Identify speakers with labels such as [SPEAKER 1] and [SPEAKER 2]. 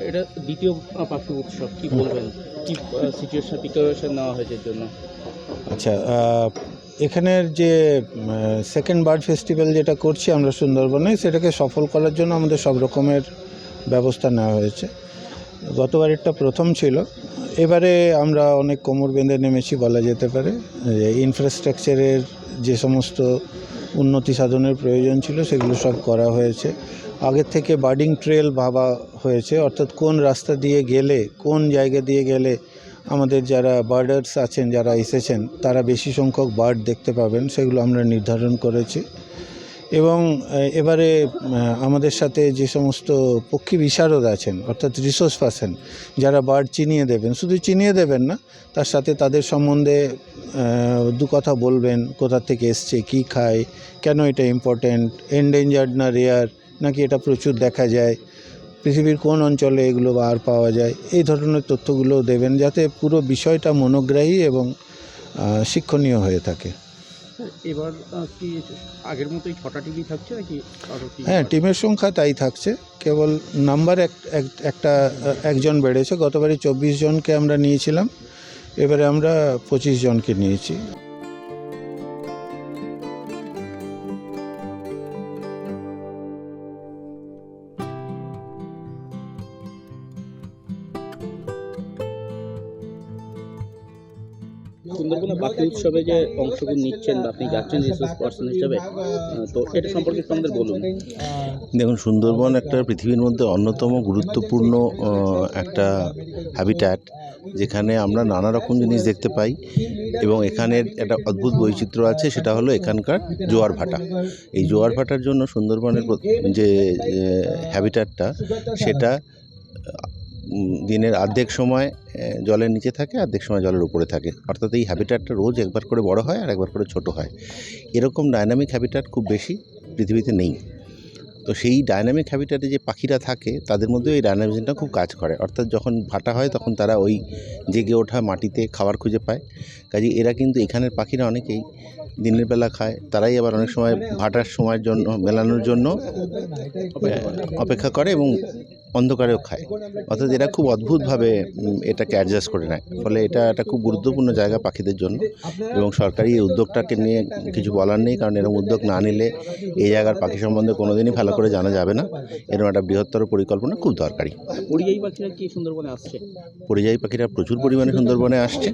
[SPEAKER 1] এটা দ্বিতীয় পাখি উৎসব, কি বলবেন? কি প্রিপারেশন নেওয়া হয়েছে এর জন্য?
[SPEAKER 2] আচ্ছা, এখানের যে সেকেন্ড বার্ড ফেস্টিভ্যাল যেটা করছি আমরা সুন্দরবনে, সেটাকে সফল করার জন্য আমাদের সব রকমের ব্যবস্থা নেওয়া হয়েছে। গতবারেরটা প্রথম ছিল, এবারে আমরা অনেক কোমর বেঁধে নেমেছি বলা যেতে পারে। ইনফ্রাস্ট্রাকচারের যে সমস্ত উন্নতি সাধনের প্রয়োজন ছিল সেগুলো সব করা হয়েছে। আগের থেকে বার্ডিং ট্রেল ভাবা হয়েছে, অর্থাৎ কোন রাস্তা দিয়ে গেলে, কোন জায়গা দিয়ে গেলে আমাদের যারা বার্ডার্স আছেন, যারা এসেছেন, তারা বেশি সংখ্যক বার্ড দেখতে পাবেন, সেগুলো আমরা নির্ধারণ করেছি। এবং এবারে আমাদের সাথে যে সমস্ত পক্ষী বিশারদ আছেন, অর্থাৎ রিসোর্স পার্সন, যারা বার্ড চিনিয়ে দেবেন, শুধু চিনিয়ে দেবেন না, তার সাথে তাদের সম্বন্ধে দু কথা বলবেন, কোথা থেকে এসছে, কী খায়, কেন এটা ইম্পর্ট্যান্ট, এন্ডেঞ্জার্ড না রেয়ার, নাকি এটা প্রচুর দেখা যায়, পৃথিবীর কোন অঞ্চলে এগুলো আর পাওয়া যায়, এই ধরনের তথ্যগুলো দেবেন, যাতে পুরো বিষয়টা মনোগ্রাহী এবং শিক্ষণীয় হয়ে থাকে।
[SPEAKER 1] এবার কি আগের মতোই 6টা টিভি থাকছে নাকি?
[SPEAKER 2] হ্যাঁ, টিমের সংখ্যা তাই থাকছে, কেবল নাম্বার একজন বেড়েছে। গতবারে 24 জনকে আমরা নিয়েছিলাম, এবারে আমরা 25 জনকে নিয়েছি।
[SPEAKER 1] সুন্দরবনে পাখি উৎসবে যে অংশগ্রহণ নিচ্ছেন বা আপনি যাচ্ছেন রিসোর্স পার্সন হিসেবে, তো এটা সম্পর্কে একটু আমাদের বলুন।
[SPEAKER 3] দেখুন, সুন্দরবন একটা পৃথিবীর মধ্যে অন্যতম গুরুত্বপূর্ণ একটা হ্যাবিট্যাট, যেখানে আমরা নানা রকম জিনিস দেখতে পাই এবং এখানের একটা অদ্ভুত বৈচিত্র্য আছে, সেটা হলো এখানকার জোয়ার ভাটা। এই জোয়ার ভাটার জন্য সুন্দরবনের যে হ্যাবিট্যাটটা, সেটা দিনের অর্ধেক সময় জলের নিচে থাকে, অর্ধেক সময় জলের উপরে থাকে। অর্থাৎ এই হ্যাবিট্যাটটা রোজ একবার করে বড় হয় আর একবার করে ছোট হয়। এরকম ডায়নামিক হ্যাবিট্যাট খুব বেশি পৃথিবীতে নেই। তো সেই ডায়নামিক হ্যাবিট্যাটে যে পাখিরা থাকে, তাদের মধ্যেও এই ডায়নামিজমটা খুব কাজ করে। অর্থাৎ যখন ভাটা হয় তখন তারা ওই জেগে ওঠা মাটিতে খাবার খুঁজে পায়। কাজেই এরা কিন্তু এখানের পাখিরা অনেকেই দিনের বেলা খায়, তারাই আবার অনেক সময় ভাটার সময়ের জন্য মেলানোর জন্য অপেক্ষা করে এবং অন্ধকারেও খায়। অর্থাৎ এরা খুব অদ্ভুতভাবে এটাকে অ্যাডজাস্ট করে নেয়। ফলে এটা একটা খুব গুরুত্বপূর্ণ জায়গা পাখিদের জন্য, এবং সরকারি এই উদ্যোগটাকে নিয়ে কিছু বলার নেই, কারণ এরকম উদ্যোগ না নিলে এই জায়গার পাখি সম্বন্ধে কোনোদিনই ভালো করে জানা যাবে না। এরকম একটা বৃহত্তর পরিকল্পনা খুব দরকারি।
[SPEAKER 1] পরিযায়ী পাখিরা কি সুন্দরবনে আসছে?
[SPEAKER 3] পরিযায়ী পাখিরা প্রচুর পরিমাণে সুন্দরবনে আসছে।